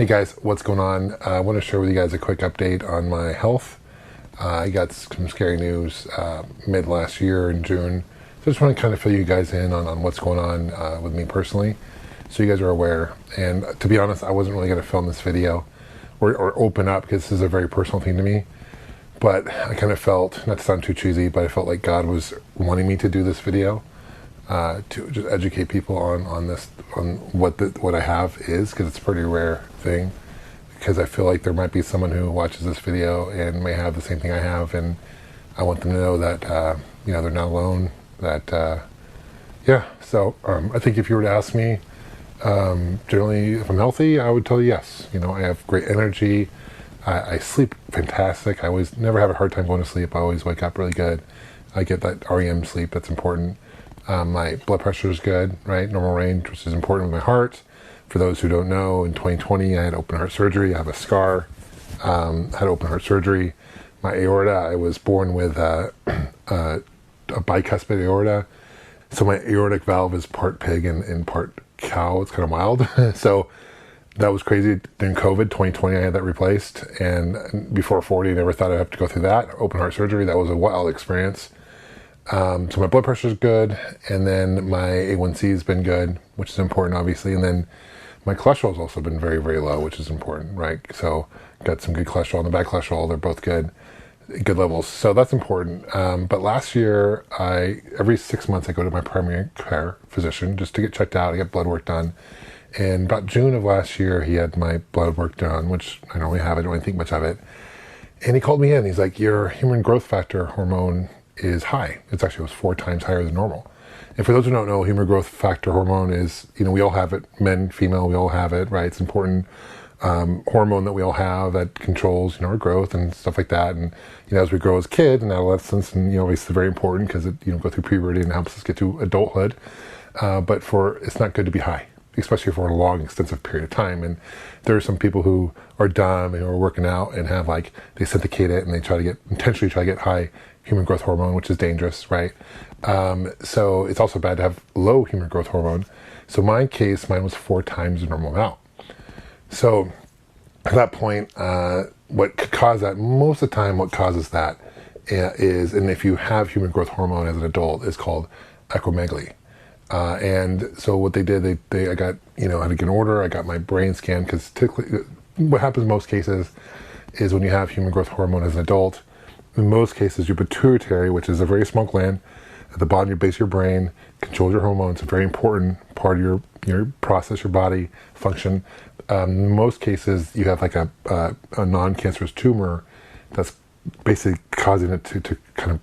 Hey guys, what's going on? I want to share with you guys a quick update on my health. I got some scary news mid last year in June. So I just want to kind of fill you guys in on what's going on with me personally, so you guys are aware. And to be honest, I wasn't really going to film this video or open up because this is a very personal thing to me. But I kind of felt, not to sound too cheesy, but I felt like God was wanting me to do this video to just educate people on this, on what I have is, because it's a pretty rare thing. Because I feel like there might be someone who watches this video and may have the same thing I have, and I want them to know that they're not alone. That So I think if you were to ask me, generally if I'm healthy, I would tell you yes. I have great energy. I sleep fantastic. I always never have a hard time going to sleep. I always wake up really good. I get that REM sleep. That's important. My blood pressure is good, right? Normal range, which is important with my heart. For those who don't know, in 2020, I had open heart surgery. I have a scar. Had open heart surgery. My aorta, I was born with a bicuspid aorta. So my aortic valve is part pig and part cow. It's kind of wild. So that was crazy. During COVID, 2020, I had that replaced. And before 40, I never thought I'd have to go through that. Open heart surgery, that was a wild experience. So my blood pressure is good. And then my A1C has been good, which is important, obviously. And then my cholesterol has also been very, very low, which is important, right? So got some good cholesterol and the bad cholesterol. They're both good levels. So that's important. But last year, every 6 months, I go to my primary care physician just to get checked out. I get blood work done. And about June of last year, he had my blood work done, which I normally have. I don't really think much of it. And he called me in. He's like, your human growth factor hormone is high. It was 4 times higher than normal. And for those who don't know, human growth factor hormone is, we all have it, men, female, we all have it, right? It's an important hormone that we all have that controls, our growth and stuff like that. And, as we grow as kids and adolescents, and, it's very important because it, go through puberty and helps us get to adulthood. But it's not good to be high, especially for a long, extensive period of time. And there are some people who are dumb and who are working out and have they syndicate it and they intentionally try to get high human growth hormone, which is dangerous, right? So it's also bad to have low human growth hormone. So mine was 4 times the normal amount. So at that point, what could cause that, most of the time what causes that is, and if you have human growth hormone as an adult, is called acromegaly. And so what they did, I got, I had to get an order, I got my brain scanned, because typically what happens in most cases is when you have human growth hormone as an adult, in most cases your pituitary, which is a very small gland at the bottom of your base of your brain, controls your hormones. It's a very important part of your process, your body function. In most cases, you have a non-cancerous tumor that's basically causing it to kind of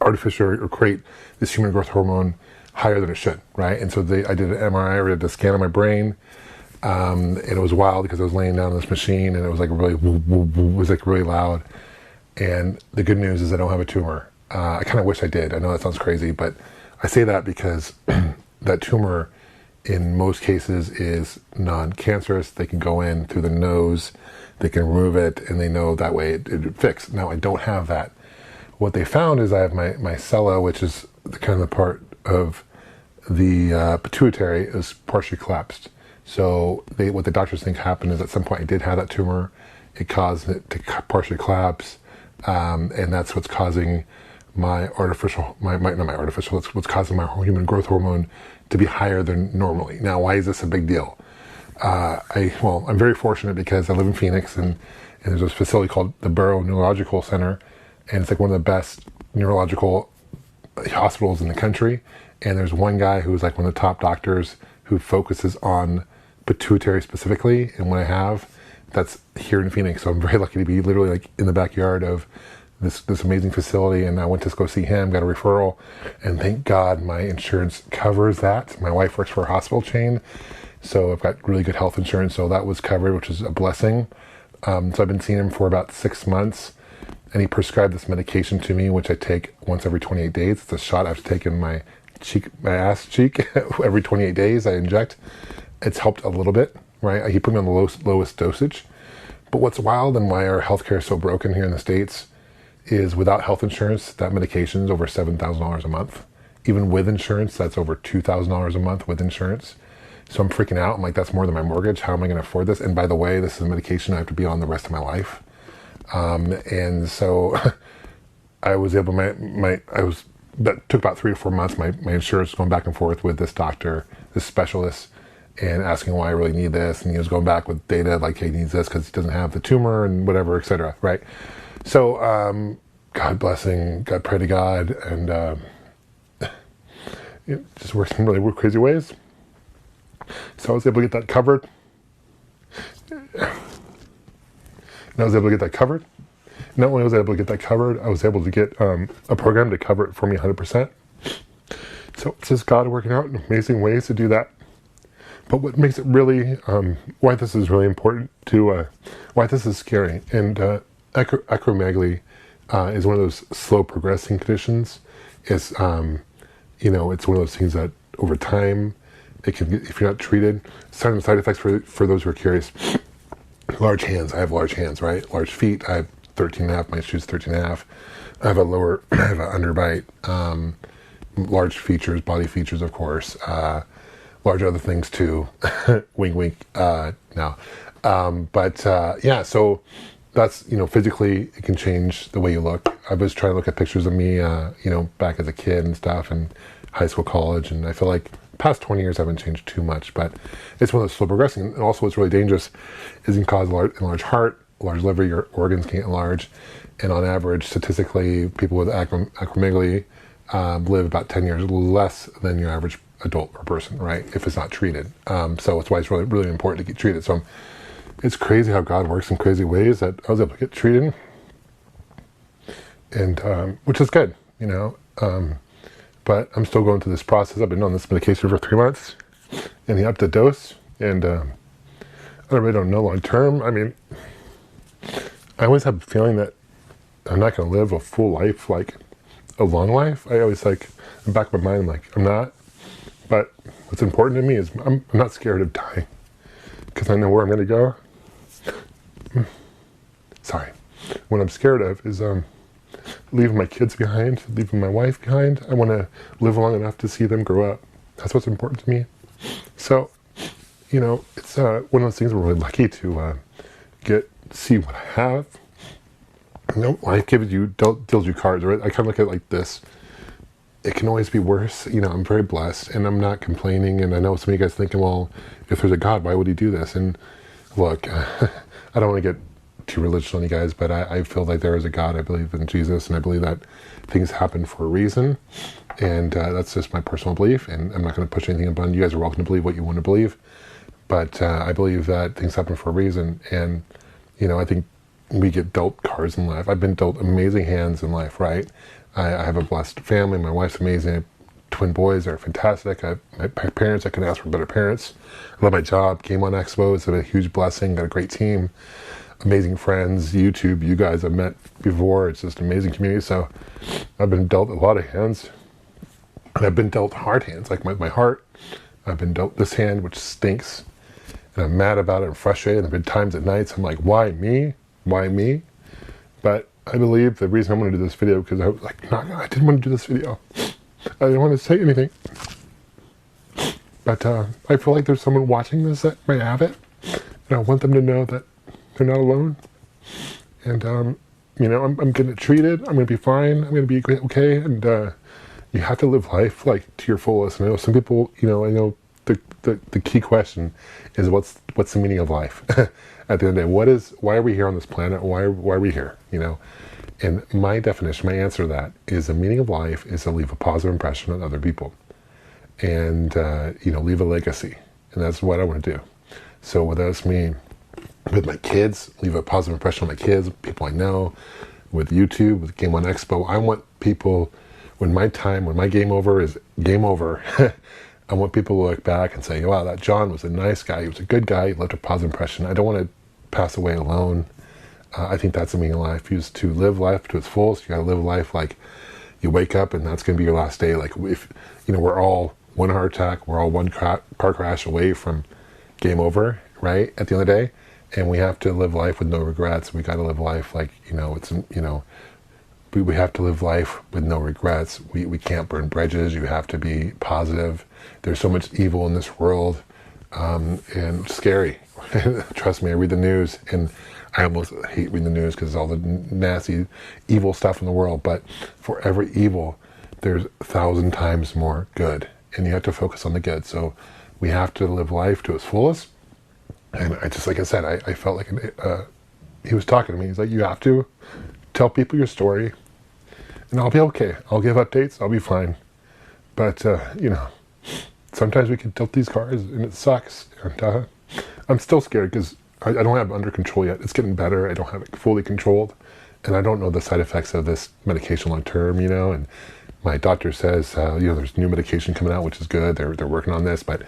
artificially or create this human growth hormone higher than it should, right? And so I did an MRI, or did a scan of my brain, and it was wild because I was laying down on this machine and it was really loud. And the good news is I don't have a tumor. I kind of wish I did. I know that sounds crazy, but I say that because that tumor in most cases is non-cancerous. They can go in through the nose, they can remove it, and they know that way it fixed. Now I don't have that. What they found is I have my sella, which is the kind of the part of the pituitary, is partially collapsed. So what the doctors think happened is at some point I did have that tumor. It caused it to partially collapse, and that's what's causing what's causing my human growth hormone to be higher than normally. Now, why is this a big deal? I'm very fortunate because I live in Phoenix, and there's a facility called the Barrow Neurological Center, and it's one of the best neurological hospitals in the country. And there's one guy who's one of the top doctors who focuses on pituitary specifically, and what I have, that's here in Phoenix. So I'm very lucky to be literally in the backyard of this amazing facility, and I went to go see him, got a referral, and thank God my insurance covers that. My wife works for a hospital chain, so I've got really good health insurance, so that was covered, which is a blessing. So I've been seeing him for about 6 months, and he prescribed this medication to me, which I take once every 28 days. It's a shot I have to take in my ass cheek every 28 days. I inject. It's helped a little bit, right? He put me on the lowest dosage. But what's wild and why our healthcare is so broken here in the States is without health insurance, that medication is over $7,000 a month. Even with insurance, that's over $2,000 a month with insurance. So I'm freaking out. I'm like, that's more than my mortgage. How am I going to afford this? And by the way, this is a medication I have to be on the rest of my life. And so I was able, that took about 3 to 4 months. My insurance was going back and forth with this doctor, this specialist, and asking why I really need this. And he was going back with data like, hey, he needs this because he doesn't have the tumor and whatever, et cetera, right? So God blessing, God pray to God, and it just works in really crazy ways. So I was able to get that covered. Not only was I able to get that covered, I was able to get a program to cover it for me 100%. So it's just God working out in amazing ways to do that. But what makes it really, why this is really important to, why this is scary, and acromegaly is one of those slow progressing conditions. It's, it's one of those things that over time, it can, if you're not treated, some side effects for those who are curious. Large hands. I have large hands, right? Large feet. I have 13 and a half. My shoe's 13 and a half. I have I have an underbite. Large features, body features, of course. Large other things too. Wink, wink. No. Yeah, so that's, physically it can change the way you look. I was trying to look at pictures of me, back as a kid and stuff, and high school, college, and I feel like past 20 years I haven't changed too much, but it's one of those slow progressing. And also what's really dangerous is it can cause enlarged heart, large liver, your organs can get enlarged, and on average, statistically, people with acromegaly live about 10 years less than your average adult or person, right, if it's not treated. So that's why it's really, really important to get treated. So it's crazy how God works in crazy ways that I was able to get treated, and which is good, but I'm still going through this process. I've been on this medication for 3 months, and he upped the dose, and I really don't know long term. I mean, I always have a feeling that I'm not going to live a full life, like a long life. I always in the back of my mind, I'm like, I'm not. But what's important to me is I'm not scared of dying, because I know where I'm going to go. Sorry. What I'm scared of is leaving my kids behind, leaving my wife behind. I want to live long enough to see them grow up. That's what's important to me. So, it's one of those things we're really lucky to see what I have. Life deals you cards, right? I kind of look at it like this. It can always be worse. I'm very blessed, and I'm not complaining. And I know some of you guys thinking, well, if there's a God, why would he do this? And look, I don't want to get too religious on you guys, but I feel like there is a God. I believe in Jesus, and I believe that things happen for a reason, and that's just my personal belief, and I'm not going to push anything upon you. You guys are welcome to believe what you want to believe, but I believe that things happen for a reason, and I think we get dealt cards in life. I've been dealt amazing hands in life, right? I have a blessed family. My wife's amazing. I have twin boys. They're fantastic. I have my parents. I couldn't ask for better parents. I love my job. Game on Expo. It's a huge blessing. Got a great team. Amazing friends. YouTube. You guys I've met before. It's just an amazing community. So I've been dealt a lot of hands. And I've been dealt hard hands, like my heart. I've been dealt this hand, which stinks. And I'm mad about it. I'm frustrated. There have been times at nights I'm like, why me? Why me? But I believe the reason I'm going to do this video, because I was like, no, I didn't want to do this video. I didn't want to say anything. But I feel like there's someone watching this that might have it. And I want them to know that they're not alone. And, I'm getting it treated. I'm going to be fine. I'm going to be okay. And you have to live life, like, to your fullest. And I know some people, I know the key question is what's the meaning of life? At the end of the day, why are we here on this planet? Why are we here? And my definition, my answer to that is the meaning of life is to leave a positive impression on other people, and leave a legacy. And that's what I want to do. So whether that's me with my kids, leave a positive impression on my kids, people I know, with YouTube, with Game on Expo. I want people, when my game over is game over, I want people to look back and say, wow, that John was a nice guy. He was a good guy. He left a positive impression. I don't want to pass away alone. I think that's the meaning of life, is to live life to its fullest. You got to live life like you wake up and that's going to be your last day. Like, if, we're all one heart attack, we're all one car crash away from game over, right? At the end of the day. And we have to live life with no regrets. We got to live life like, we have to live life with no regrets. We can't burn bridges. You have to be positive. There's so much evil in this world. and scary. Trust me, I read the news, and I almost hate reading the news because it's all the nasty, evil stuff in the world. But for every evil, there's 1,000 times more good, and you have to focus on the good. So we have to live life to its fullest. And I just, like I said, I felt like he was talking to me. He's like, you have to tell people your story, and I'll be okay. I'll give updates. I'll be fine. But, sometimes we can tilt these cars, and it sucks. And I'm still scared because I don't have it under control yet. It's getting better. I don't have it fully controlled. And I don't know the side effects of this medication long term, and my doctor says, there's new medication coming out, which is good. They're working on this, but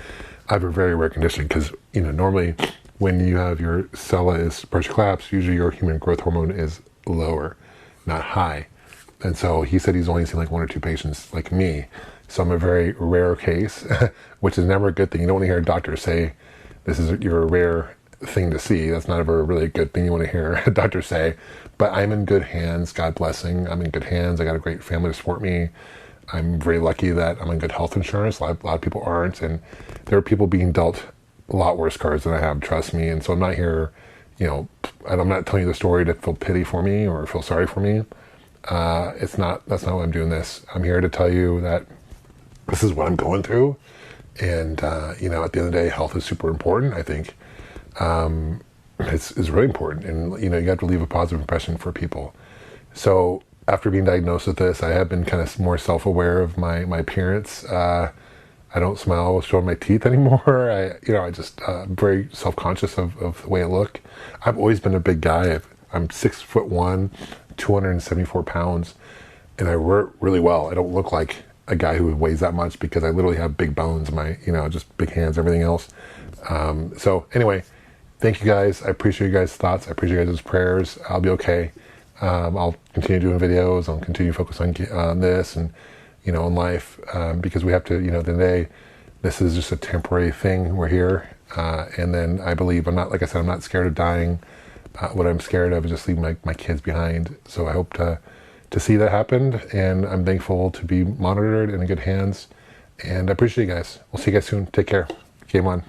I have a very rare condition because, normally when you have your SELA is pressure collapse, usually your human growth hormone is lower, not high. And so he said he's only seen like 1 or 2 patients like me. So I'm a very rare case, which is never a good thing. You don't want to hear a doctor say, you're a rare thing to see. That's not ever really a good thing you want to hear a doctor say. But I'm in good hands, God blessing. I'm in good hands. I got a great family to support me. I'm very lucky that I'm in good health insurance. A lot of people aren't. And there are people being dealt a lot worse cards than I have, trust me. And so I'm not here, I'm not telling you the story to feel pity for me or feel sorry for me. That's not why I'm doing this. I'm here to tell you that this is what I'm going through. And, at the end of the day, health is super important. I think it's really important. And, you have to leave a positive impression for people. So after being diagnosed with this, I have been kind of more self-aware of my appearance. I don't smile showing my teeth anymore. I just very self-conscious of the way I look. I've always been a big guy. I'm 6'1", 274 pounds, and I work really well. I don't look like a guy who weighs that much because I literally have big bones, just big hands, everything else. So anyway, thank you guys. I appreciate you guys' thoughts. I appreciate you guys' prayers. I'll be okay. I'll continue doing videos. I'll continue to focus on this and, in life, because we have to, at the end of the day, this is just a temporary thing. We're here. And then I believe I'm not scared of dying. What I'm scared of is just leaving my kids behind. So I hope to see that happen. And I'm thankful to be monitored and in good hands. And I appreciate you guys. We'll see you guys soon. Take care. Game on.